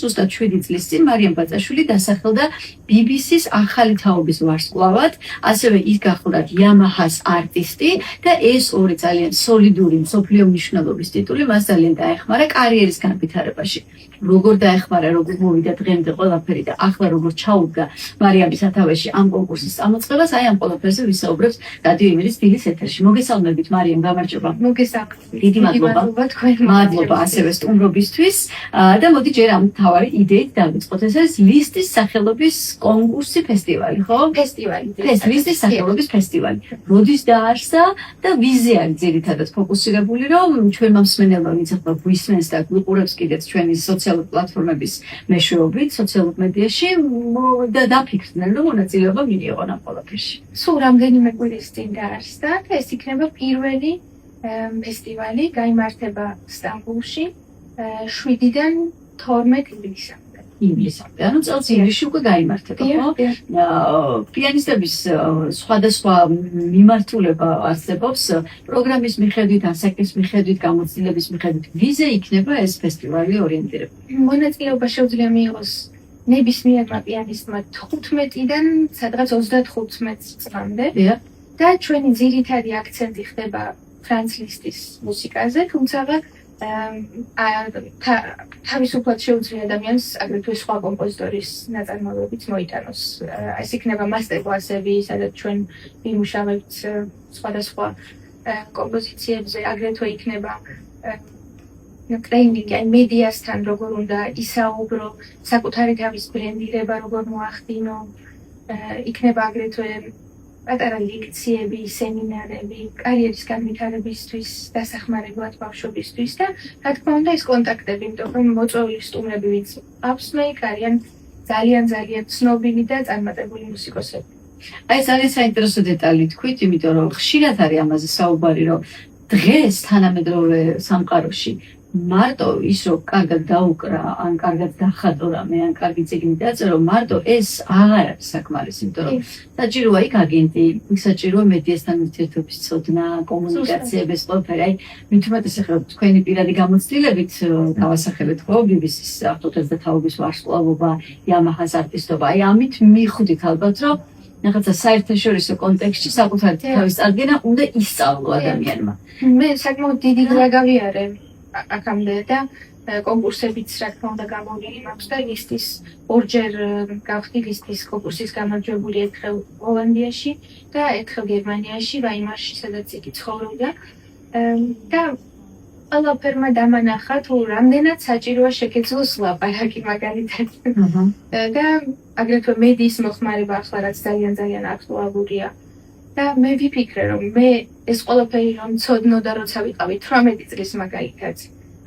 ზუსტად 7 წლის წინ მარიამ ბაწაშვილი დასახელდა BBC-ს ახალი თაობის ვარსკვლავად, ასევე ის გახლდათ Yamaha-ს არტისტი და ეს ორი ძალიან სოლიდური მსოფლიო მნიშვნელობის ტიტული მას ძალიან დაეხმარა კარიერის განვითარებაში. Როგორ დაეხმარა, როგორ მოვიდა დღემდე ყველაფერი და ახლა როგორ ჩაუდგა მარიამის სათავეში ამ კონკურსის წამოწყებას, აი ამ ყველაფერზე ვისაუბრებთ რადიო იმერის დილის ეთერში. მოგესალმებით მარიამ, გამარჯობა. მოგესალმებით. დიდი მადლობა თქვენ. მადლობა ასევე სტუმრობისთვის და მოდი ჯერ ამ თავარი იდეით დავიწყოთ. ეს არის ლისტის სახელობის კონკურსი ფესტივალი, ხო? ფესტივალი. ლისტის სახელობის ფესტივალი. როდის დაარსდა და ვიზე არის ძირითადად ფოკუსირებული, რომ ჩვენმა მსმენელმა ვინც ახლა გვისმენს და გვიყურებს კიდეც ჩვენი სოციალური პლატფორმების მეშვეობით, სოციალურ მედიაში და დაფიქრდნენ, რომ მონაწილეობა მიიღონ ამ ყველაფერში. სულ რამდენიმე კვირის წინ დაარსდა და ეს იქნება პირველი ფესტივალი, გაიმართება სტამბოლში 7-დან 12 ივლისამდე. ივლისამდე, ანუ წელს ივლისში უკვე გაიმართება, ხო? პიანისტების სხვადასხვა მიმართულება არსებობს პროგრამის მიხედვით, ასაკის მიხედვით, გამოცდილების მიხედვით. ვიზე იქნება ეს ფესტივალი ორიენტირებული? მონაწილეობა შეუძლია მიიღოს ნებისმიერმა პიანისტმა 15-დან სადღაც 35 წლამდე და ჩვენი ძირითადი აქცენტი ხდება ფრანც ლისტის მუსიკაზე, თუმცა თავისუფლად შეუძლია ადამიანს აგრეთვე სხვა კომპოზიტორის ნაწარმოებებიც მოიტანოს. ეს იქნება მასტერკლასები, სადაც ჩვენ ვიმუშავებთ სხვადასხვა კომპოზიციებზე, აგრეთვე იქნება ტრეინინგი, აი მედიასთან როგორ უნდა ისაუბრო, საკუთარი თავის ბრენდირება როგორ მოახდინო, იქნება აგრეთვე პატარა ლექციები, სემინარები, კარიერის განვითარებისთვის, დასახმარებლად ბავშვებისთვის და რა თქმა უნდა ეს კონტაქტები, იმიტომ რომ მოწვეული სტუმრები ვინც აქვს მეიქ არიან ძალიან ცნობილი და წარმატებული მუსიკოსები. აი ძალიან საინტერესო დეტალი თქვით, იმიტომ რომ ხშირად არის ამაზე საუბარი, რომ დღეს თანამედროვე სამყაროში მარტო ის რომ კარგად დაუკრა, ან კარგად დახატო რამე, ან კარგი წიგნი დაწერო, მარტო ეს აღარ არის საკმარისი, იმიტომ რომ საჭიროა იქ აგენტი, საჭიროა მედიასთან ურთიერთობის ცოდნა, კომუნიკაციების ყველაფერი. აი, მით უმეტეს ახლა თქვენი პირადი გამოცდილებით დავასახელეთ, ხო, BBC-ს ავტორთა თაობის ვარსკვლავობა, Yamaha-ს არტისტობა. აი, ამით მიხვდით ალბათ, რომ რაღაცა საერთაშორისო კონტექსტში საკუთარი თავის წარდგენა უნდა ისწავლო ადამიანმა. მე საკმაოდ დიდი გზა გავიარე აქამდე და კონკურსებიც რა თქმა უნდა გამოვლილი მაქვს და ლისტის ორჯერ გავხდი ლისტის კონკურსის გამარჯვებული ერთხელ ჰოლანდიაში და ერთხელ გერმანიაში, ვაიმარში, სადაც იგი ცხოვრობდა და ყველაფერმა დამანახა თუ რამდენად საჭიროა შეგეძლოს ლაპარაკი მაგალითად და აგრეთვე მედიის მოხმარება ახლა რაც ძალიან აქტუალურია და მე ვიფიქრე რომ მე ეს ყველაფერი რომ ცოდნო და როცა ვიყავი 18 წლის მაგალითად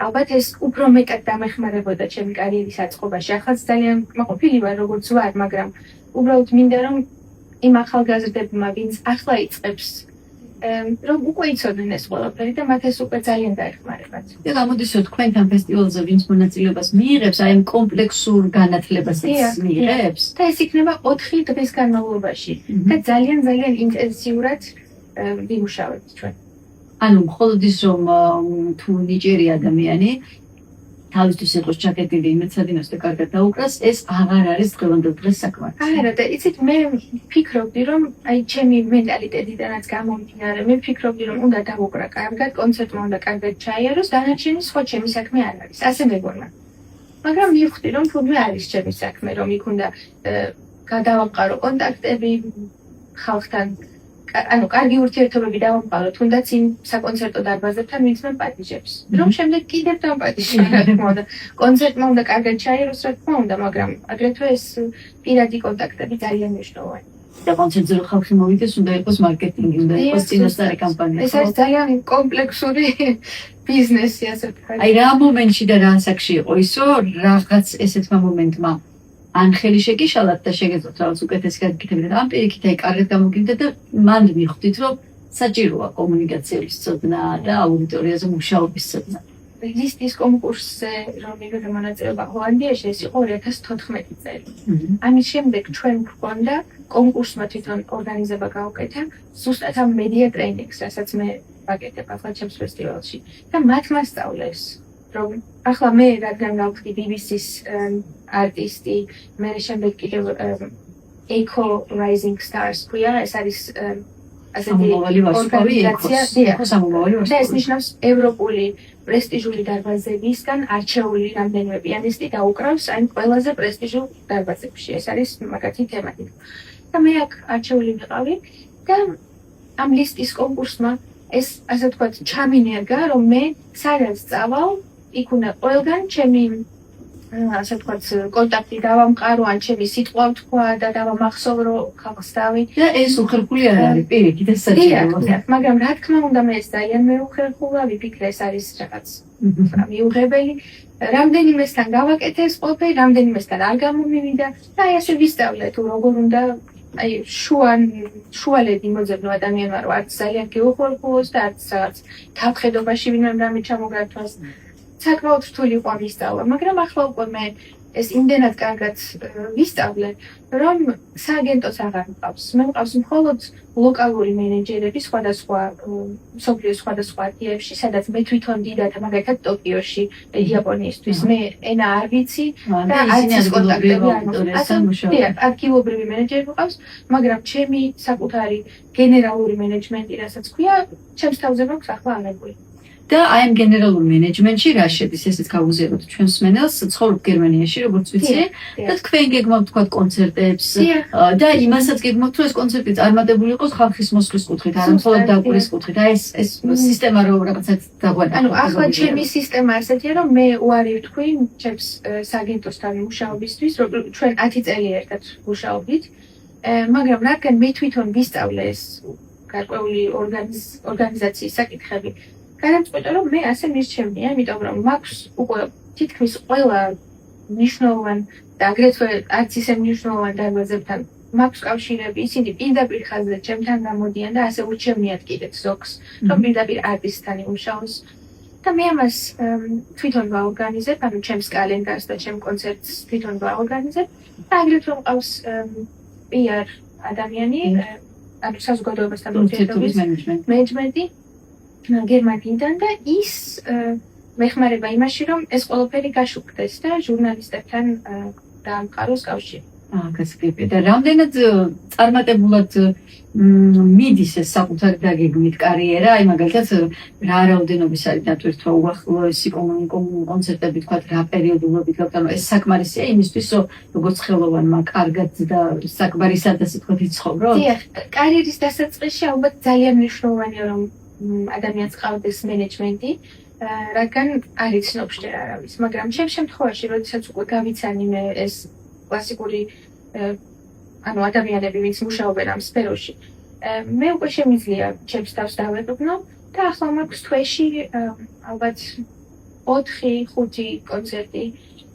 ალბათ ეს უფრო მეტად დამეხმარებოდა ჩემი კარიერის აწყობაში. ახაც ძალიან კმაყოფილი ვარ როგორც ვარ, მაგრამ უბრალოდ მინდა რომ იმ ახალგაზრდებმა ვინც ახლა იწყებს რომ უკვე იცოდნენ ეს ყველაფერი და მათ ეს უკვე ძალიან დაეხმარებათ. და გამოდისო თქვენთან ფესტივალზე ვინც მონაწილეობას მიიღებს, აი ამ კომპლექსურ განათლებასაც მიიღებს და ეს იქნება 4 დღის განმავლობაში და ძალიან ინტენსიურად ვიმუშავებთ ჩვენ. ანუ მხოლოდ ის რომ თუ ნიჭიერი ადამიანი თავისთვის იყოს ჩაკეტილი იმეცადინოს და კარგად დაუკრას, ეს აღარ არის დღევანდელ დღეს საკმარისი. არა და იცით მე ვფიქრობდი რომ აი ჩემი მენტალიტეტიდანაც გამომდინარე, მე ვფიქრობდი რომ უნდა დავუკრა კარგად, კონცერტმა უნდა კარგად ჩაიაროს, დანარჩენი სხვა ჩემი საქმე არ არის. ასე მეგონა. მაგრამ მივხვდი რომ თურმე არის ჩემი საქმე, რომ იქ უნდა გადავამყარო კონტაქტები ხალხთან ანუ კარგი ურთიერთობები დავამყარო, თუნდაც იმ საკონცერტო დარბაზებთან, ვინც მე პატიჟებს. რომ შემდეგ კიდევ დავპატიჟებ, რა თქმა უნდა. კონცერტმა უნდა კარგად ჩაიაროს, რა თქმა უნდა, მაგრამ აგრეთვე ეს პირადი კონტაქტები ძალიან მნიშვნელოვანია. და კონცერტზე რო ხალხი მოვიდეს, უნდა იყოს მარკეტინგი, უნდა იყოს წინასწარი კამპანია. ეს არის ძალიან კომპლექსური ბიზნესი, ასე ვთქვათ. აი რა მომენტში და რა ასაკში იყო ისო, რაღაც ესეთმა მომენტმა ან ხელი შეგიშალათ და შეგეძლოთ რაღაც უკეთესი გაგიკეთებინათ, ან პირიქით აი კარგად გამოგივიდეთ და მან მიხვდით, რომ საჭიროა კომუნიკაციის ცოდნა და აუდიტორიაზე მუშაობის ცოდნა. ლისტის კონკურსზე რომ მივიღე მონაწილეობა ჰოლანდიაში, ეს იყო 2014 წელი. ამის შემდეგ ჩვენ გვქონდა კონკურსმა თვითონ ორგანიზება გაუკეთა ზუსტად ამ მედია ტრეინინგს, რასაც მე ვაკეთებ ახლა ჩემს ფესტივალში და მათ მასწავლეს რომ ახლა მე რადგან გავხდი BBC-ს არტისტი, მე შემდეგ კიდევ Eco Rising Stars ქვია, ეს არის სამომავალი ვარსკვლავი და ეს ნიშნავს ევროპული პრესტიჟული დარბაზებისგან არჩეული რამდენიმე პიანისტი დაუკრავს აი ყველაზე პრესტიჟულ დარბაზებში. ეს არის მაგათი თემატიკა. და მე აქ არჩეული ვიყავი და ამ ლისტის კონკურსმა ეს ასე ვთქვათ ჩამინერგა, რომ მე სადაც წავალ, იქ უნდა ყველგან ჩემი ასე ვთქვათ კონტაქტი დავამყარო, ან ჩემი სიტყვა ვთქვა და დავამახსოვრო ხალხს დავი. და ეს უხერხული არ არის პირიქით, ეს საჭიროა. მაგრამ რა თქმა უნდა მე ეს ძალიან მეუხერხულა, ვიფიქრე ეს არის რაღაც მიუღებელი. რამდენიმესთან გავაკეთე ეს ყველაფერი, რამდენიმესთან არ გამომივიდა და აი ასე ვისწავლე თუ როგორ უნდა აი შუალედი მოძებნო ადამიანმა რომ არც ძალიან გეუხერხულოს და არც რაღაც თავხედობაში ვინმე რამე ჩამოგართვას. საკმაოდ რთული იყო ვისწავლა, მაგრამ ახლა უკვე მე ეს იმდენად კარგად ვისწავლე, რომ სააგენტოს აღარ მყავს. მე მყავს მხოლოდ ლოკალური მენეჯერები სხვადასხვა მსოფლიოს სხვადასხვა ადგილებში, სადაც მე თვითონ დიდად, მაგალითად ტოკიოში, იაპონიისთვის მე ენა არ ვიცი და არც ის კონტაქტები არ მაქვს. ადგილობრივი მენეჯერი მყავს, მაგრამ ჩემი საკუთარი გენერალური მენეჯმენტი, რასაც ქვია, ჩემს თავზე მაქვს ახლა აღებული. და აი ამ გენერალურ მენეჯმენტში რა შედის, ესეც გავუზიაროთ ჩვენს მსმენელს, ცხოვრობ გერმანიაში, როგორც ვიცი, და თქვენ გეგმავთ თქვა კონცერტებს და იმასაც გეგმავთ, რომ ეს კონცერტი წარმატებული იყოს ხალხის მოსვლის კუთხით, არა მხოლოდ დაკვრის კუთხით. აი ეს სისტემა რო რაღაცაც დაგვადა. ანუ ახლა ჩემი სისტემა ასეთია, რომ მე უარი ვთქვი ჩემს სააგენტოსთან მუშაობისთვის, რომ ჩვენ 10 წელი ერთად მუშაობდით, მაგრამ რადგან მე თვითონ ვისწავლე ეს გარკვეული ორგანიზაციის საკითხები, განამწყვეტა რომ მე ასე მირჩევნია, იმიტომ რომ მაქვს უკვე თითქმის ყველა მნიშვნელოვან და აგრეთვე არც ისე მნიშვნელოვან დარბაზებთან მაქვს კავშირები, ისინი პირდაპირ ხაზზე ჩემთან გამოდიან და ასე ურჩევნიათ კიდეც ზოგს, რომ პირდაპირ არტისტთან იმუშაოს. და მე ამას თვითონ ვაორგანიზებ, ანუ ჩემს კალენდარს და ჩემ კონცერტს თვითონ ვაორგანიზებ და აგრეთვე მყავს PR ადამიანი, ანუ საზოგადოებასთან ურთიერთობის მენეჯმენტი გერმანიიდან და ის მეხმარება იმაში, რომ ეს ყველაფერი გაშუქდეს და ჟურნალისტებთან დაამყაროს კავშირი. გასაგებია. და რამდენად წარმატებულად მიდის ეს საკუთარი დაგეგმით კარიერა, აი მაგალითად რა რაოდენობის არის დატვირთვა უახლოესი კონცერტები, თქვა რა პერიოდულობით გავტანო, ეს საკმარისია იმისთვის, რომ როგორც ხელოვანმა კარგად და საკმარისად ასე თქვა იცხოვროთ? დიახ, კარიერის დასაწყისში ალბათ ძალიან მნიშვნელოვანია, რომ ადამიანს ყავდეს მენეჯმენტი, რადგან არ იცნობ შენ არავის, მაგრამ ჩემ შემთხვევაში, როდესაც უკვე გავიცანი მე ეს კლასიკური ანუ ადამიანები, ვინც მუშაობენ ამ სფეროში, მე უკვე შემიძლია ჩემს თავს დავეყრდნო და ახლა მაქვს თვეში ალბათ 4-5 კონცერტი.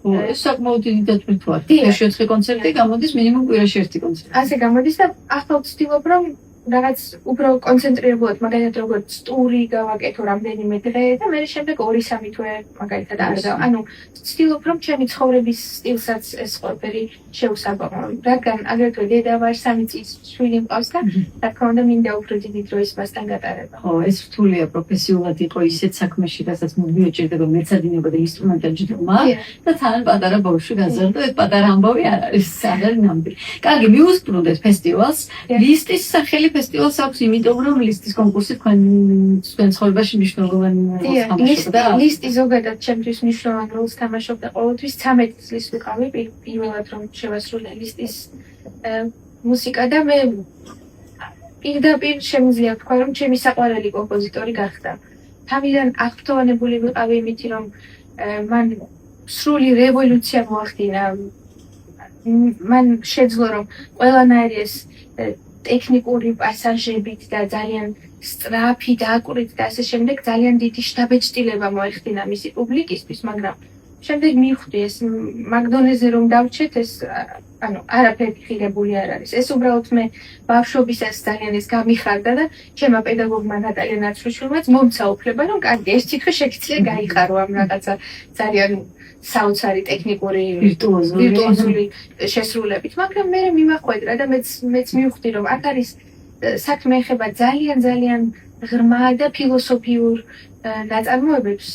ეს საკმაოდ დიდი დატვირთვაა. თვეში 4 კონცერტი გამოდის, მინიმუმ კვირაში 1 კონცერტი. ასე გამოდის და ახლა ვცდილობ, რომ რაღაც უფრო კონცენტრირებულად, მაგალითად როგორც ტური გავაკეთო რამდენიმე დღე და მე შემდეგ 2-3 თვე მაგალითად ანუ ვცდილობ, რომ ჩემი ცხოვრების სტილსაც ეს ყველაფერი შეუსაბამო. რადგან აგრეთვე დედა ვარ, 3 წლის შვილი მყავს და რა თქმა უნდა მინდა უფრო დიდი დროის მასთან გატარება. ხო, ეს რთულია პროფესიულად იყო ისეთ საქმეში, რასაც მუდმივად ჭირდება მეცადინეობა და ინსტრუმენტად ჯდომა და თან პატარა ბავშვი გაზარდა, ეს პატარა ამბავი არ არის, არ არის ნამდვილი. კარგი, მიუსწრუნდეთ ფესტივალს, ლისტის სახელი ფესტივალს აქვს, იმიტომ რომ ლისტის კონკურსი თქვენ ცხოვრებაში მნიშვნელოვანი როლს თამაშობდა. ლისტი ზოგადად ჩემთვის მნიშვნელოვან როლს თამაშობდა ყოველთვის. 13 წლის ვიყავი პირველად რომ შევასრულე ლისტის მუსიკა და მე პირდაპირ შემიძლია ვთქვა, რომ ჩემი საყვარელი კომპოზიტორი გახდა. თავიდან აღფრთოვანებული ვიყავი იმით, რომ მან სრული რევოლუცია მოახდინა. მან შეძლო, რომ ყველანაირი ეს ტექნიკური პასაჟებით და ძალიან სწრაფი დაკვირით და ასე შემდეგ ძალიან დიდი შთაბეჭდილება მოეხდინა მისი პუბლიკისთვის, მაგრამ შემდეგ მივხვდი ეს მაგდონეზე რომ დავჩეთ ეს ანუ არაფერი ღირებული არ არის. ეს უბრალოდ მე ბავშვობისას ძალიან ეს გამიხარდა და ჩემმა პედაგოგმა ნატალია ნაცვლიშვილმაც მომცა უფლება, რომ კარგი ეს თითქოს შეგიძლია გაიხარო ამ რაღაცა ძალიან საოცარი ტექნიკური ვირტუოზული შესრულებით, მაგრამ მე მიმახვედრა და მეც მივხვდი, რომ აქ არის საქმე ეხება ძალიან ღრმა და ფილოსოფიურ ნაწარმოებებს,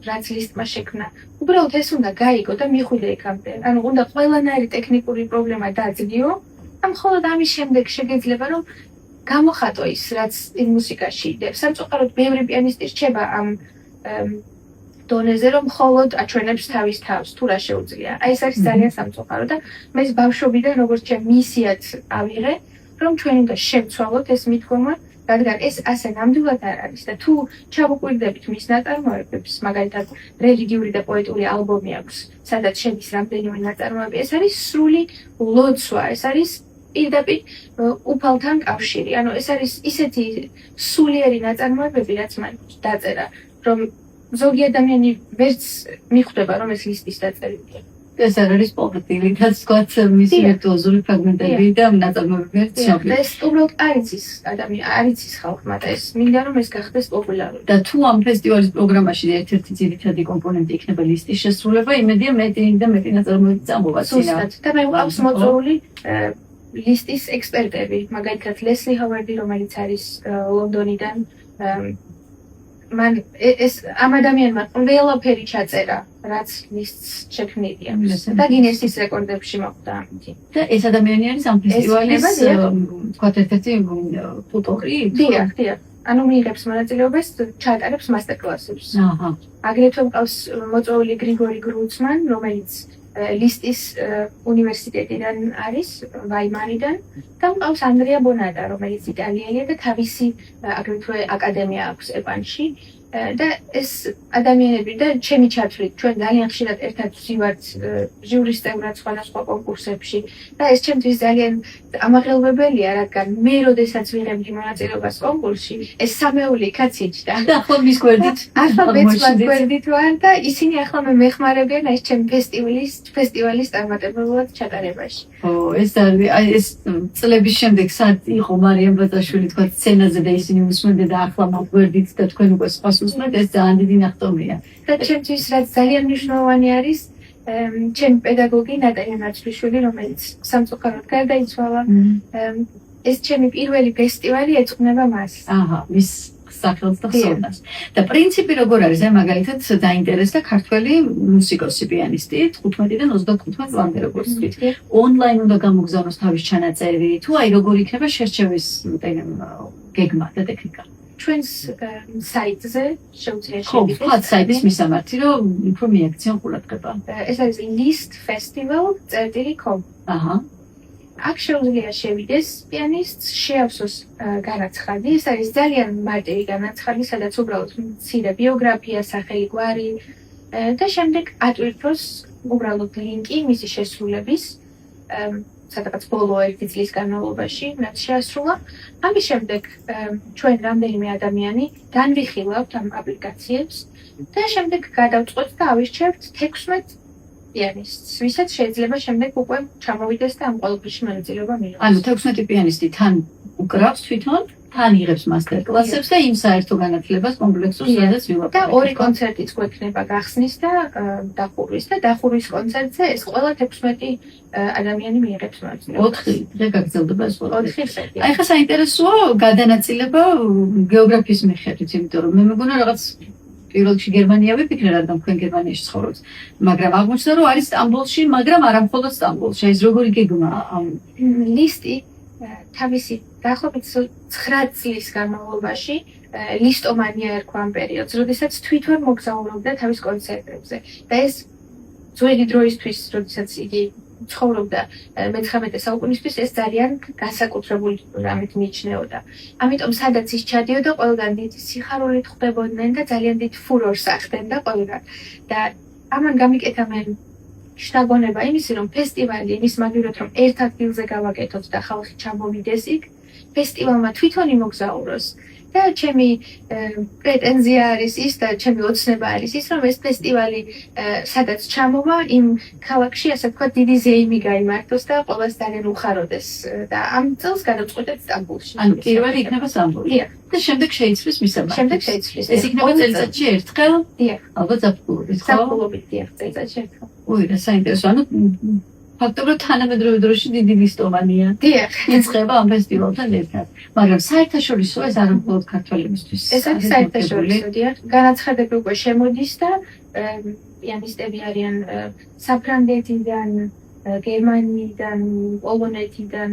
რაც ლისტმა შექმნა. უბრალოდ ეს უნდა გაიგო და მიხვიდე იქამდე. ანუ უნდა ყველანაირი ტექნიკური პრობლემა დაძლიო, და მხოლოდ ამის შემდეგ შეგეძლება რომ გამოხატო ის, რაც იმ მუსიკაში იდებს. სამწუხაროდ ბევრი პიანისტი რჩება ამ დონეზე, რომ მხოლოდ აჩვენებს თავის თავს, თუ რა შეუძლია. აი ეს არის ძალიან სამწუხარო და მე ეს ბავშვობიდან როგორც ჩემ მისიად ავიღე, რომ ჩვენ უნდა შევცვალოთ ეს მიდგომა, რადგან ეს ასე ნამდვილად არ არის და თუ ჩავუკვირდებით მის ნაწარმოებებს, მაგალითად რელიგიური და პოეტური ალბომი აქვს, სადაც შედის რამდენიმე ნაწარმოები, ეს არის სრული ლოცვა, ეს არის პირდაპირ უფალთან კავშირი. ანუ ეს არის ისეთი სულიერი ნაწარმოებები, რაც მან დაწერა, რომ ზოგი ადამიანი ვერც მიხვდება, რომ ეს ლისტის დაწერილია. ეს არ არის პოპულარი, რაც თქვათ მისი ვირტუოზული ფრაგმენტები და ნაწარმოებები ერთ შეხება. ეს უბრალოდ არიცის ადამიანი, არიცის ხალხმა და ეს მინდა რომ ეს გახდეს პოპულარული. და თუ ამ ფესტივალის პროგრამაში ერთ-ერთი ძირითადი კომპონენტი იქნება ლისტის შესრულება, იმედია მეტი და მეტი ნაწარმოები წამოვა წინა. და მე ვყავს მოწვეული ლისტის ექსპერტები, მაგალითად ლესლი ჰოვარდი, რომელიც არის ლონდონიდან. მან ეს ამ ადამიანმა ყველაფერი ჩაწერა, რაც ლისტს შექმნილია და გინესის რეკორდებში მოხვდა ამით. და ეს ადამიანი არის ამ ფესტივალის თქვათ ერთ-ერთი ტუტორი? დიახ. ანუ მიიღებს მონაწილეობას, ჩაატარებს მასტერკლასებს. აჰა. აგრეთვე მყავს მოწვეული გრიგორი გრუცმან, რომელიც ლისტის უნივერსიტეტიდან არის, ვაიმარიდან და მყავს ანდრია ბონატა, რომელიც იტალიელია და თავისი აგრეთვე აკადემია აქვს ეპანში. და ეს ადამიანები და ჩემი ჩათვლით, ჩვენ ძალიან ხშირად ერთად ვზივართ ჟიურის წევრად სხვადასხვა კონკურსებში და ეს ჩემთვის ძალიან ამაღელვებელია, რადგან მე როდესაც ვიღებდი მონაწილეობას კონკურსში, ეს სამეული კაც იჯდა. და ახლა მის გვერდით ახლა მეცმად გვერდით ვარ და ისინი ახლა მე მეხმარებიან ეს ჩემ ფესტივალის წარმატებულად ჩატარებაში. ეს არის ეს წლების შემდეგ სად იყო მარიამ ბატაშვილი თქვა სცენაზე და ისინი უსმენდნენ და ახლა მათ გვერდით და თქვენ უკვე სხვა უსმენთ, ეს ძალიან დიდი ნახტომია. და ჩემთვის რაც ძალიან მნიშვნელოვანი არის, ჩემი პედაგოგი ნატალია ნაცვლიშვილი, რომელიც სამწუხაროდ გარდაიცვალა. ეს ჩემი პირველი ფესტივალი ეძღვნება მას. აჰა, მის სახელს და ხსოვნას. და პრინციპი როგორ არის? აი მაგალითად დაინტერესდა ქართველი მუსიკოსი პიანისტი 15-დან 35 წლამდე როგორც ვთქვით. ონლაინ უნდა გამოგზავნოს თავის ჩანაწერი, თუ აი როგორ იქნება შერჩევის გეგმა და ტექნიკა. ჩვენს საიტზე შეუძლია შევიდეთ. ხო, საიტის მისამართი, რომ უფრო მიაქციონ ყურადღება. ეს არის list.festival.com. აჰა. აქ შეუძლია შევიდეს პიანისტს, შეავსოს განაცხადი. ეს არის ძალიან მარტივი განაცხადი, სადაც უბრალოდ მცირე ბიოგრაფია, სახელი, გვარი და შემდეგ ატვირთოს უბრალოდ ლინკი მისი შესრულების სადღაც ბოლო 1 წლის განმავლობაში, რაც შეასრულა. ამის შემდეგ ჩვენ რამდენიმე ადამიანი განვიხილავთ ამ აპლიკაციებს და შემდეგ გადავწყვეტთ და ავირჩევთ 16 პიანისტს, ვისაც შეიძლება შემდეგ უკვე ჩამოვიდეს და ამ ყველაფერში მონაწილეობა მიიღოს. ანუ 16 პიანისტი თან უკრავს თვითონ, თან იღებს მასტერკლასებს და იმ საერთო განათლებას კომპლექსურს სადაც ვილაპარაკებთ. და 2 კონცერტიც გვექნება გახსნის და დახურვის და დახურვის კონცერტზე ეს ყველა 16 ადამიანი მიიღებს მონაწილეობას. 4 დღე გაგრძელდება ეს ყველაფერი. 4 დღე. აი ხა საინტერესოა გადანაწილება გეოგრაფიის მიხედვით, იმიტომ რომ მე მეგონა რაღაც პირველ რიგში გერმანია ვიფიქრე, რადგან თქვენ გერმანიაში ცხოვრობთ, მაგრამ აღმოჩნდა რომ არის სტამბოლში, მაგრამ არა მხოლოდ სტამბოლში. ეს როგორი გეგმა ამ ლისტი თავისი დაახლოებით 9 წლის განმავლობაში ლისტომანია ერქვა ამ პერიოდს, როდესაც თვითონ მოგზაურობდა თავის კონცერტებზე და ეს ძველი დროისთვის, როდესაც იგი ცხოვრობდა მე-19 საუკუნისთვის, ეს ძალიან განსაკუთრებული რამით მიიჩნეოდა. ამიტომ სადაც ის ჩადიოდა, ყველგან დიდი სიხარულით ხვდებოდნენ და ძალიან დიდ ფურორს ახდენ და ყველგან. და ამან გამიკეთა მე შთაგონება იმისი, რომ ფესტივალი იმის მაგივრად, რომ ერთ ადგილზე გავაკეთოთ და ხალხი ჩამოვიდეს იქ, ფესტივალმა თვითონ იმოგზაუროს. და ჩემი პრეტენზია არის ის და ჩემი ოცნება არის ის, რომ ეს ფესტივალი სადაც ჩამოვა, იმ ქალაქში, ასე ვთქვათ, დიდი ზეიმი გაიმართოს და ყველას ძალიან უხაროდეს. და ამ წელს გადავწყვეტეთ სტამბოლში. ანუ პირველი იქნება სტამბოლში. და შემდეგ შეიცვლის მისამართი. შემდეგ შეიცვლის. ეს იქნება წელიწადში ერთხელ? დიახ. ალბათ ზაფხულობით, ხო? ზაფხულობით, დიახ, წელიწადში ერთხელ. ой, რა საინტერესო. ანუ ფაქტობრივად თანამედროვე დროში დიდი ლისტოვანია. დიახ. იწყება ამ ფესტივალთან ერთად. მაგრამ საერთაშორისო ეს არ მხოლოდ ქართველებისთვის. ეს არის საერთაშორისო, დიახ. განაცხადები უკვე შემოდის და პიანისტები არიან საფრანგეთიდან, გერმანიიდან, პოლონეთიდან,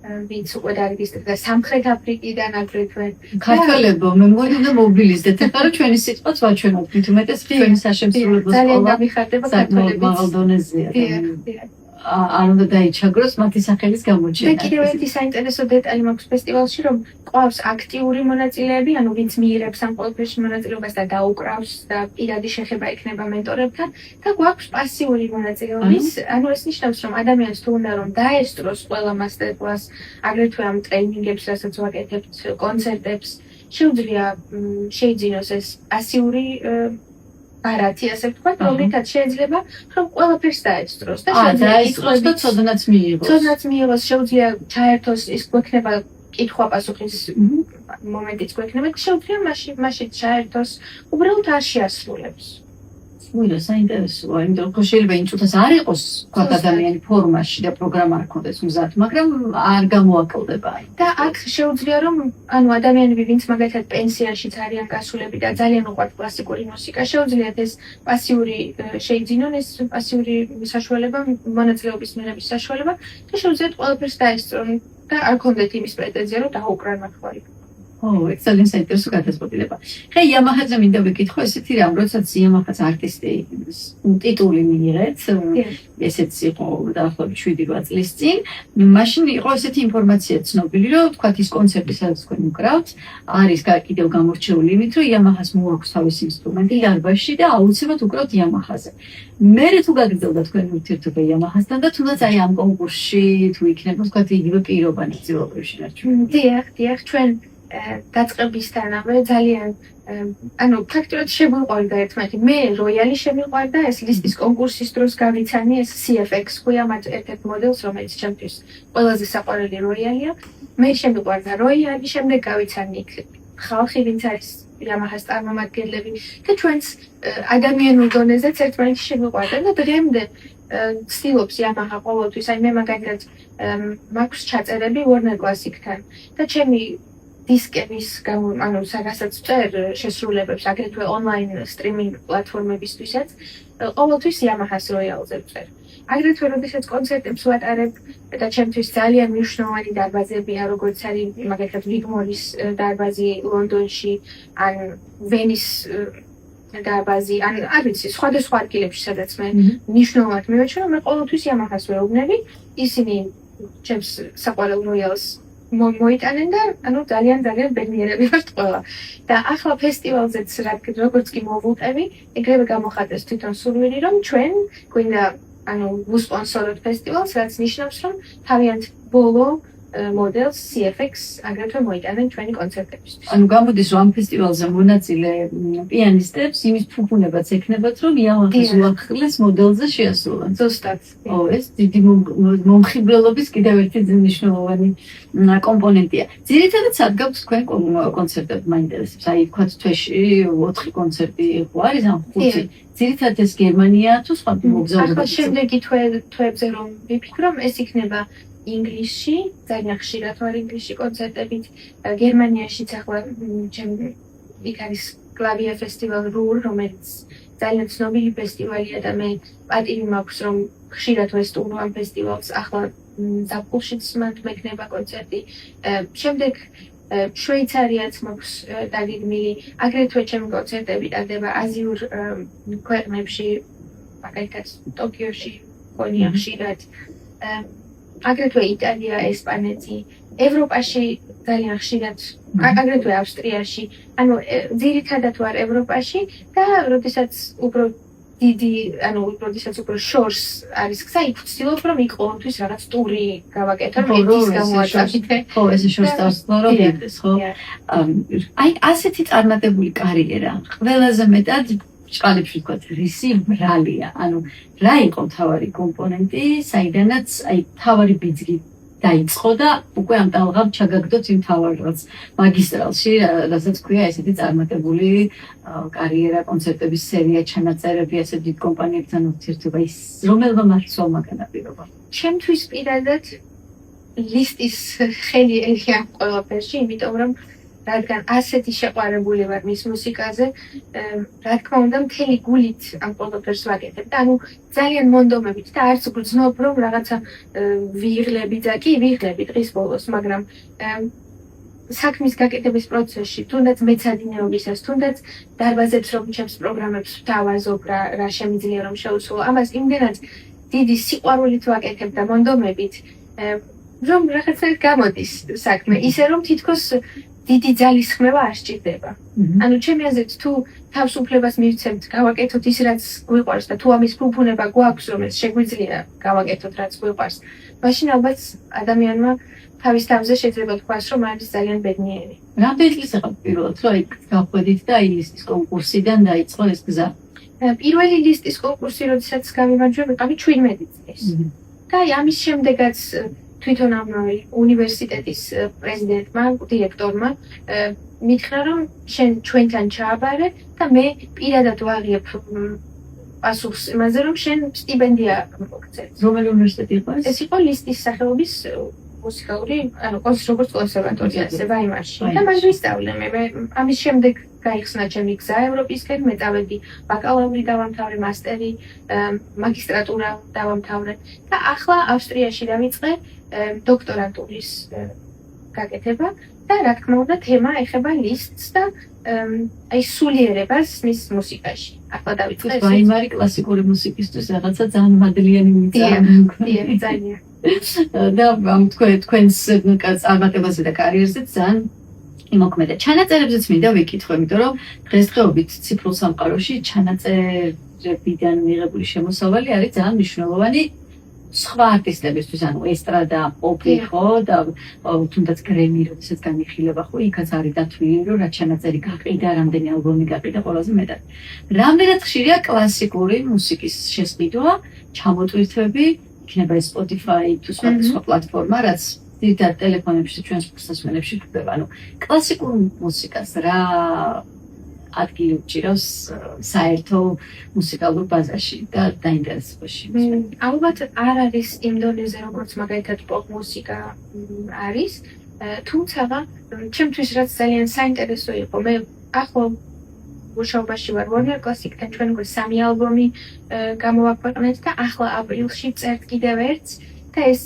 ვინც უკვე დარეგისტრირდა სამხრეთ აფრიკიდან აგრეთვე. ქართველებო, მე მგონი მობილიზდეთ. ეხლა რომ ჩვენი სიტყვაც ვაჩვენოთ, მით უმეტეს ჩვენი საშემსრულებლო ძალიან სკოლა გამიხარდება საკმაოდ ქართველებიც. მაღალ დონეზეა. დიახ. არ უნდა დაიჩაგროს მათი სახელის და გამოჩენა. კიდევ ერთი საინტერესო დეტალი მაქვს ფესტივალში, რომ ყავს აქტიური მონაწილეები, ანუ ვინც მიიღებს ამ ყველაფერში მონაწილეობას და დაუკრავს და პირადი შეხება ექნება მენტორებთან და გვაქვს პასიური მონაწილეობის, ანუ ეს ნიშნავს, რომ ადამიანს თუ უნდა რომ დაესწროს ყველა მასტერკლას, აგრეთვე ამ ტრეინინგებს, რასაც ვაკეთებთ, კონცერტებს, შეუძლია შეიძინოს ეს პასიური ბარათი, ასე ვთქვათ, რომლითაც შეიძლება რომ ყველაფერს დაესწროს და დაესწროს და ცოდნაც მიიღოს. ცოდნაც მიიღოს, შეუძლია ჩაერთოს, ის გვექნება კითხვა-პასუხის მომენტიც გვექნება, შეუძლია მაშინ ჩაერთოს, უბრალოდ არ შეასრულებს. უირო, საინტერესოა, იმიტომ რომ შეიძლება იმ წუთას არ იყოს თქვა ადამიანი ფორმაში და პროგრამა არ ქონდეს მზად, მაგრამ არ გამოაკლდება. და აქ შეუძლია რომ ანუ ადამიანები, ვინც მაგალითად პენსიაშიც არიან გასულები და ძალიან უყვართ კლასიკური მუსიკა, შეუძლიათ ეს პასიური შეიძინონ, ეს პასიური საშუალება, მონაწილეობის მიღების საშუალება და შეუძლიათ ყველაფერს დაესწრონ და არ ქონდეთ იმის პრეტენზია, რომ დაუკრან მათვარი. ეს ძალიან საინტერესო გადაწყვეტილება. ხე Yamaha-ზე მინდა ვიკითხო ესეთი რამ, როდესაც Yamaha-ს არტისტი ტიტული მიიღეთ, ესეც იყო დაახლოებით 7-8 წლის წინ, მაშინ იყო ესეთი ინფორმაცია ცნობილი, რომ თქვათ ის კონცერტი, სადაც თქვენ უკრავთ, არის კიდევ გამორჩეული იმით, რომ Yamaha-ს მოაქვს თავისი ინსტრუმენტი დარბაზში და აუცილებლად უკრავთ Yamaha-ზე. მერე თუ გაგრძელდა თქვენი ურთიერთობა Yamaha-სთან და თუნდაც აი ამ კონკურსში თუ იქნება თქვათ იგივე პირობა ნაწილობრივში ნარჩუნებული. დიახ, ჩვენ დაწყებისთანავე ძალიან ანუ ფაქტობრივად შემოყვარდა ერთმანეთი. მე როიალი შემოყვარდა, ეს ლისტის კონკურსის დროს გავიცანი, ეს CFX ქვია მათ ერთ-ერთ მოდელს, რომელიც ჩემთვის ყველაზე საყვარელი როიალია. მე შემოყვარდა როიალი, შემდეგ გავიცანი იქ ხალხი, ვინც არის Yamaha-ს წარმომადგენლები და ჩვენს ადამიანურ დონეზეც ერთმანეთი შემოყვარდა და დღემდე ცდილობს Yamaha ყოველთვის, აი მე მაგალითად მაქვს ჩაწერები Warner Classic-თან და ჩემი დისკების ანუ სადაც წერ შესრულებებს აგრეთვე ონლაინ სტრიმინგ პლატფორმებისთვისაც ყოველთვის Yamaha-ს როიალზე წერ. აგრეთვე როდესაც კონცერტებს ვატარებ და ჩემთვის ძალიან მნიშვნელოვანი დარბაზებია, როგორც არის მაგალითად ვიგმორის დარბაზი ლონდონში, ან ვენის დარბაზი, ან არ ვიცი, სხვადასხვა ადგილებში, სადაც მე მნიშვნელოვნად მივაჩვენე, მე ყოველთვის Yamaha-ს ვეუბნები, ისინი ჩემს საყვარელ როიალს მოიტანენ და ანუ ძალიან ბედნიერები ვართ ყველა. და ახლა ფესტივალზეც როგორც კი მოვუტევი, ეგრევე გამოხატეს თვითონ სურვილი, რომ ჩვენ გვინდა ანუ ვუსპონსოროთ ფესტივალს, რაც ნიშნავს, რომ თავიანთ ბოლო მოდელს CFX აგრეთვე მოიტანენ ჩვენი კონცერტებისთვის. ანუ გამოდის რომ ამ ფესტივალზე მონაწილე პიანისტებს იმის ფუფუნებაც ექნებათ, რომ Yamaha-ს უახლეს მოდელზე შეასრულონ. ზუსტად. ეს დიდი მომხიბლელობის კიდევ ერთი მნიშვნელოვანი კომპონენტია. ძირითადად სად გაქვს თქვენ კონცერტები მაინტერესებს? აი, თქვათ თვეში 4 კონცერტი არის ან 5. ძირითადად ეს გერმანია თუ სხვა მოგზაურობა? ახლა შემდეგი თვეებზე რომ ვიფიქრობ, ეს იქნება ინგლისში, ძალიან ხშირად ვარ ინგლისში კონცერტებით, გერმანიაშიც ახლა იქ არის კლავია ფესტივალ რურ, რომელიც ძალიან ცნობილი ფესტივალია და მე პატივი მაქვს, რომ ხშირად ვესტუმრო ამ ფესტივალს, ახლა ზაფხულშიც მექნება კონცერტი. შემდეგ შვეიცარიაც მაქვს დაგეგმილი, აგრეთვე ჩემი კონცერტები ტარდება აზიურ ქვეყნებში, მაგალითად ტოკიოში, გონია ხშირად. აგრეთვე იტალია, ესპანეთი, ევროპაში ძალიან ხშირად, აგრეთვე ავსტრიაში, ანუ ძირითადად ვარ ევროპაში და როდესაც უფრო დიდი, ანუ როდესაც უფრო შორს არის გზა, იქ ვცდილობ, რომ იქ ყოველთვის რაღაც ტური გავაკეთო, რომ ის გამოაწაფიდე. ხო, ეს შორს დასწროდეს, ხო? აი, ასეთი წარმატებული კარიერა, ყველაზე მეტად ჭყალებში ვთქვათ, რისი ბრალია, ანუ რა იყო მთავარი კომპონენტი, საიდანაც აი მთავარი ბიძგი დაიწყო და უკვე ამ ტალღამ ჩაგაგდოთ იმ თავარდაც მაგისტრალში, რასაც ქვია ესეთი წარმატებული კარიერა, კონცერტების სერია, ჩანაწერები, ასე დიდ კომპანიებთან ურთიერთობა, ის რომელმა მართლმა განაპირობა. ჩემთვის პირადად ლისტის ხელი ერია ყველაფერში, იმიტომ რომ რადგან ასეთი შეყვარებული ვარ მის მუსიკაზე, რა თქმა უნდა მთელი გულით ამ ყველაფერს ვაკეთებ და ანუ ძალიან მონდომებით და არც გრძნობ რომ რაღაცა ვიღლები და კი ვიღლები დღის ბოლოს, მაგრამ საქმის გაკეთების პროცესში, თუნდაც მეცადინეობისას, თუნდაც დარბაზებს რომ ჩემს პროგრამებს ვთავაზობ რა შემიძლია რომ შევცვლო, ამას იმდენად დიდი სიყვარულით ვაკეთებ და მონდომებით, რომ რაღაცნაირად გამოდის საქმე, ისე რომ თითქოს დიდი ძალის ხმევა არ სჭირდება. ანუ ჩემი აზრით თუ თავს უფლებას მივცემთ, გავაკეთოთ ის რაც გვიყვარს და თუ ამის ფუფუნება გვაქვს, რომ ეს შეგვიძლია გავაკეთოთ რაც გვიყვარს, მაშინ ალბათ ადამიანმა თავის თავზე შეიძლება თქვას, რომ არის ძალიან ბედნიერი. რამდენი წლის იყო პირველად, რომ იქ გავხვედით და ლისტის კონკურსიდან დაიწყო ეს გზა? პირველი ლისტის კონკურსი, როდესაც გამიმარჯვე, ვიყავი 17 წლის. და ამის შემდეგაც თვითონ ამ უნივერსიტეტის პრეზიდენტმა, დირექტორმა მითხრა, რომ შენ ჩვენთან ჩააბარე და მე პირადად ვაღიებ პასუხს იმაზე, რომ შენ სტიპენდია მოგცეთ. რომელი უნივერსიტეტი იყო ეს? ეს იყო ლისტის სახელობის მუსიკალური, ანუ როგორც კონსერვატორია, ასე ვაიმარში. და მან ვისწავლე მე ამის შემდეგ გაიხსნა ჩემი გზა ევროპისკენ, მე წავედი ბაკალავრი დავამთავრე, მასტერი, მაგისტრატურა დავამთავრე და ახლა ავსტრიაში დავიწყე დოქტორანტურის გაკეთება და რა თქმა უნდა თემა ეხება ლისტს და აი სულიერებას მის მუსიკაში. ახლა დავიწყე ეს. ვაიმარი კლასიკური მუსიკისთვის რაღაცა ძალიან მადლიანი მიწა. დიახ, ძალიან. და თქვენს წარმატებაზე და კარიერზე ძალიან იმოქმედა. ჩანაწერებზეც მინდა ვიკითხო, იმიტომ რომ დღესდღეობით ციფრულ სამყაროში ჩანაწერებიდან მიღებული შემოსავალი არის ძალიან მნიშვნელოვანი სხვა არტისტებისთვის, ანუ ესტრადა, პოპი, ხო და თუნდაც გრემი, როდესაც განიხილება, ხო, იქაც არის დათვლილი, რომ რა ჩანაწერი გაყიდა, რამდენი ალბომი გაყიდა, ყველაზე მეტად. რამდენად ხშირია კლასიკური მუსიკის შესყიდვა, ჩამოტვირთვები, იქნება Spotify თუ სხვა პლატფორმა, რაც ძირითადად ტელეფონებში, ჩვენს მოსასმენებში გვხვდება. ანუ კლასიკურ მუსიკას რა ადგილი უჭირავს საერთო მუსიკალურ ბაზაში და დაინტერესებაში. ალბათ არ არის იმ დონეზე, როგორც მაგალითად პოპ მუსიკა არის, თუმცა ჩემთვის რაც ძალიან საინტერესო იყო, მე ახლა მუშაობაში ვარ Warner Classic-თან, ჩვენ გვესამი ალბომი გამოვაქვეყნეთ და ახლა აპრილში წერთ კიდევ ერთს და ეს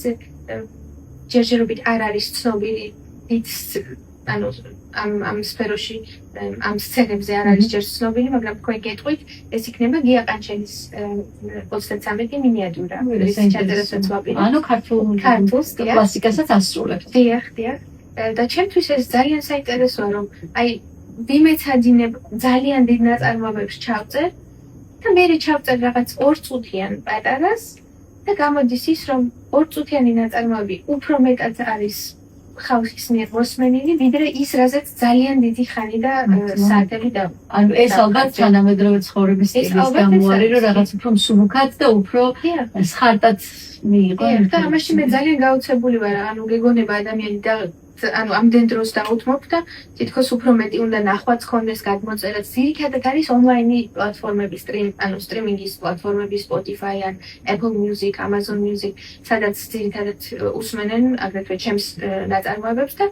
ჯერჯერობით არ არის ცნობილი ანუ ამ სფეროში, ამ სცენებზე არ არის ჯერ ცნობილი, მაგრამ თქვენ გეტყვით, ეს იქნება გია ყანჩელის 33 მინიატურა. ეს ჩაწერასაც ვაპირებ. ანუ ქართულს კლასიკასაც ასრულებთ. დიახ. და ჩემთვის ეს ძალიან საინტერესოა, რომ აი ვიმეცადინებ ძალიან დიდ ნაწარმოებებს ჩავწერ და მე ჩავწერ რაღაც 2 წუთიან პატარას და გამოდის ის, რომ 2 წუთიანი ნაწარმოები უფრო მეტად არის ხალხის მიერ მოსმენილი, ვიდრე ის, რაზეც ძალიან დიდი ხანი და საათები და ანუ ეს ალბათ თანამედროვე ცხოვრების სტილის გამო არის, რომ რაღაც უფრო მსუბუქად და უფრო სხარტად მიიღო. და ამაში მე ძალიან გაოცებული ვარ, ანუ გეგონება ადამიანი და ანუ ამდენ დროს დაუთმობ და თითქოს უფრო მეტი უნდა ნახვაც ქონდეს გადმოწერაც. ძირითადად არის ონლაინი პლატფორმების სტრიმინგის პლატფორმები Spotify ან Apple Music, Amazon Music, სადაც ძირითადად უსმენენ აგრეთვე ჩემს ნაწარმოებებს და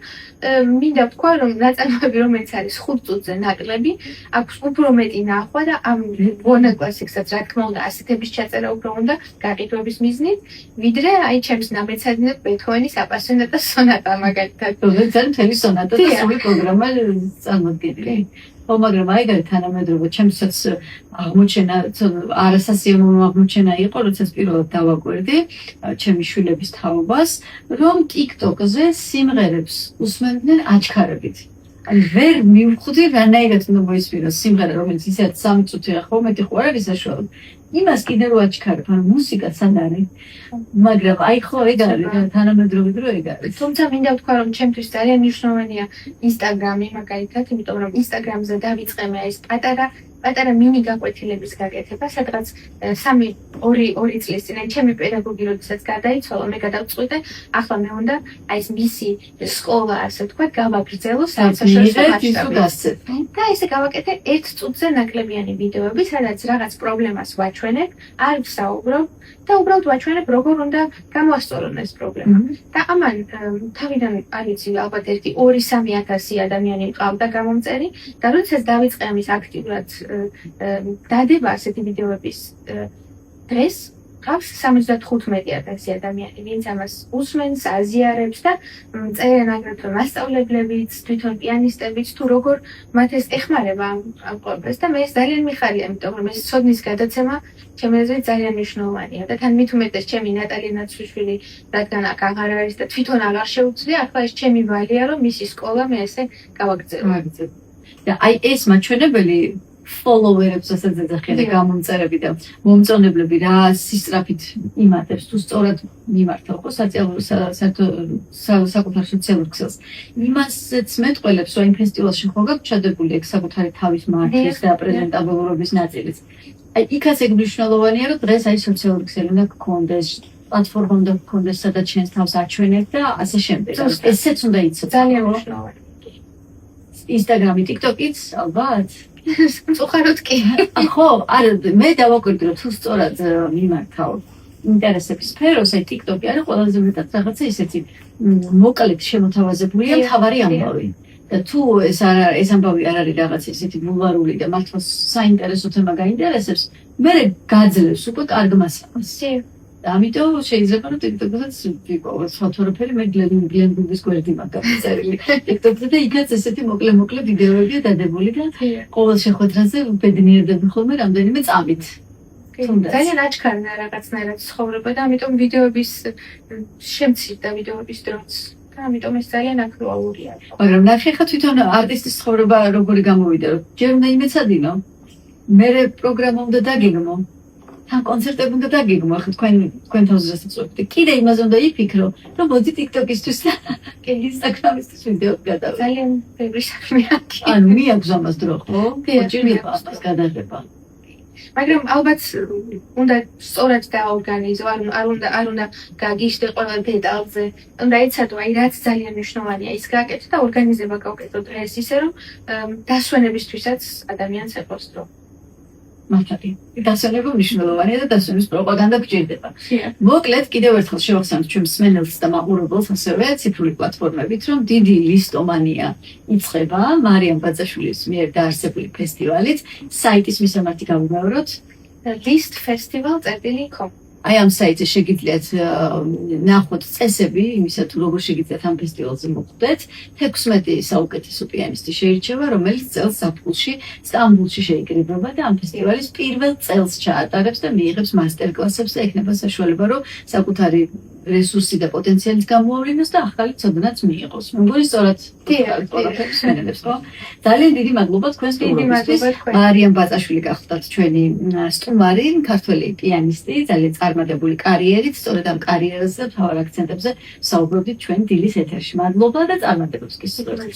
მინდა ვთქვა, რომ ნაწარმოები რომელიც არის 5 წუთზე ნაკლები, აქვს უფრო მეტი ნახვა და ამ Warner Classic-საც რა თქმა უნდა ასეთების ჩაწერა უფრო უნდა გაყიდვების მიზნით, ვიდრე აი ჩემს ნამეცადინებ ბეთჰოვენის აპასიონატა სონატა მაგალითად. ძალიან მთელი სონატა და სული პროგრამა წარმოდგენილი. მაგრამ აიგეთ თანამედროვე ჩემსაც აღმოჩენა არასასიამოვნო აღმოჩენა იყო, როდესაც პირველად დავაკვირდი ჩემი შვილების თაობას, რომ TikTok-ზე სიმღერებს უსმენდნენ აჩქარებით. ანუ ვერ მივხვდი რანაირად უნდა მოისმინოს სიმღერა, რომელიც ისეთ 3 წუთია ხო, მეტი ხო არ არის საშუალო. იმას კიდე რო აჩქარებ, ანუ მუსიკა სად არის. მაგრამ აი ხო ეგ არის, თანამედროვე დრო ეგ არის. თუმცა მინდა ვთქვა, რომ ჩემთვის ძალიან მნიშვნელოვანია Instagram-ი მაგალითად, იმიტომ რომ Instagram-ზე დავიწყე მე ეს პატარა პატარა მინი გაკვეთილების გაკეთება, სადღაც 2 წლის წინ ჩემი პედაგოგი როდესაც გარდაიცვალა, მე გადავწყვიტე, ახლა მე უნდა აი ეს მისი სკოლა, ასე ვთქვათ, გავაგრძელო საერთაშორისო მასშტაბით. და ესე გავაკეთე 1 წუთზე ნაკლებიანი ვიდეოები, სადაც რაღაც პრობლემას ვაჩვენებ, არ ვსაუბრობ და უბრალოდ ვაჩვენებ, როგორ უნდა გამოასწორონ ეს პრობლემა. და ამან თავიდან არ ვიცი, ალბათ 2-3 ადამიანი მყავდა გამომწერი და როდესაც დავიწყე ამის აქტიურად დადება ასეთი ვიდეოების დღეს ყავს 75,000 ადამიანი, ვინც ამას უსმენს, აზიარებს და წერენ აგრეთვე მასწავლებლებიც, თვითონ პიანისტებიც, თუ როგორ მათ ეს ეხმარება ამ ყველაფერს და მე ეს ძალიან მიხარია, იმიტომ რომ ეს ცოდნის გადაცემა ჩემი აზრით ძალიან მნიშვნელოვანია და თან მით უმეტეს ჩემი ნატალია ნაცვლიშვილი, რადგან აქ აღარ არის და თვითონ აღარ შეუძლია, ახლა ეს ჩემი ვალია, რომ მისი სკოლა მე ესე გავაგრძელო. და აი ეს მაჩვენებელი follow-erებს ასაც ეძახიან გამომწერები და მომწონებლები რა სისწრაფით იმართებს თუ სწორად მიმართავ ხო საკუთარ სოციალურ ქსელს. იმასაც მეტყველებს, რომ იმ ფესტივალში ხო გაქვს ჩადებული ეგ საკუთარი თავის მართვის და პრეზენტაბილურობის ნაწილიც. აი იქაც ეგ მნიშვნელოვანია, რომ დღეს აი სოციალური ქსელი უნდა გქონდეს, პლატფორმა უნდა გქონდეს, სადაც შენს თავს აჩვენებ და ასე შემდეგ. ესეც უნდა იცოდე. ძალიან მნიშვნელოვანია. Instagram-ი, TikTok-იც ალბათ. უხაროდ კი. ხო, არა, მე დავაკვირდი რომ თუ სწორად მიმართავ ინტერესების სფეროს, აი TikTok-ი არის ყველაზე მეტად რაღაცა ისეთი მოკლედ შემოთავაზებულია მთავარი ამბავი. და თუ ეს ამბავი არ არის რაღაც ისეთი ბულვარული და მართლა საინტერესო თემა გაინტერესებს, მე გაძლევს უკვე კარგ მასალას. და ამიტომ შეიძლება რომ TikTok-საც ვიპოვოს ფოტორაფერი, მე გლენბუდის გვერდი მაქვს წერილი. TikTok-ზე და იქაც ესეთი მოკლე ვიდეოებია დადებული და ყოველ შეხვედრაზე ვბედნიერდები ხოლმე რამდენიმე წამით. ძალიან აჩქარნა რაღაცნაირად ცხოვრება და ამიტომ ვიდეოების შემცირდა ვიდეოების დროც. და ამიტომ ეს ძალიან აქტუალურია. მაგრამ ნახე ხა თვითონ არტისტის ცხოვრება როგორი გამოვიდა, რომ ჯერ უნდა იმეცადინო, მერე პროგრამა უნდა დაგეგმო. თან კონცერტები უნდა დაგეგმო, ახლა თქვენ თავზეც წვევთ. კიდე იმაზე უნდა იფიქრო, რომ მოდი TikTok-ისთვის და Instagram-ისთვის ვიდეო გადავიდე. ძალიან ბევრი საქმე აქვს. ანუ მიაქვს ამას დრო, ხო? ჭირდება ამას გადაღება. მაგრამ ალბათ უნდა სწორად დაორგანიზო, არ უნდა გაგიშდე ყველა დეტალზე. უნდა იცოდე, აი რაც ძალიან მნიშვნელოვანია, ის გააკეთო და ორგანიზება გავაკეთო დღეს ისე, რომ დასვენებისთვისაც ადამიანს ეყოს დრო. მართალი. დასვენება მნიშვნელოვანია და დასვენის პროპაგანდა გჭირდება. მოკლედ, კიდევ ერთხელ შევახსენოთ ჩვენს მსმენელს და მაყურებელს ასევე ციფრული პლატფორმებით, რომ დიდი ლისტომანია იწყება მარიამ ბაძაშვილის მიერ დაარსებული ფესტივალით. საიტის მისამართი გავიმეოროთ listfestival.com. აი ამ საიტზე შეგიძლიათ ნახოთ წესები იმისა თუ როგორ შეგიძლიათ ამ ფესტივალზე მოხვდეთ. 16 საუკეთესო პიანისტი შეირჩევა, რომელიც წელს ზაფხულში სტამბულში შეიკრიბება და ამ ფესტივალის პირველ წელს ჩაატარებს და მიიღებს მასტერკლასებს და ექნება საშუალება, რომ საკუთარი რესურსი და პოტენციალით გამოავლინოს და ახალი ცოდნაც მიიღოს. მე მგონი სწორად ყველაფერს მენელებს, ხო? ძალიან დიდი მადლობა თქვენს სტუმრობისთვის. მარიამ ბაძაშვილი გახლდათ ჩვენი სტუმარი, ქართველი პიანისტი, ძალიან წარმატებული კარიერით, სწორედ ამ კარიერაზე მთავარ აქცენტებზე საუბრობდით ჩვენ დილის ეთერში. მადლობა და წარმატებებს გისურვებთ.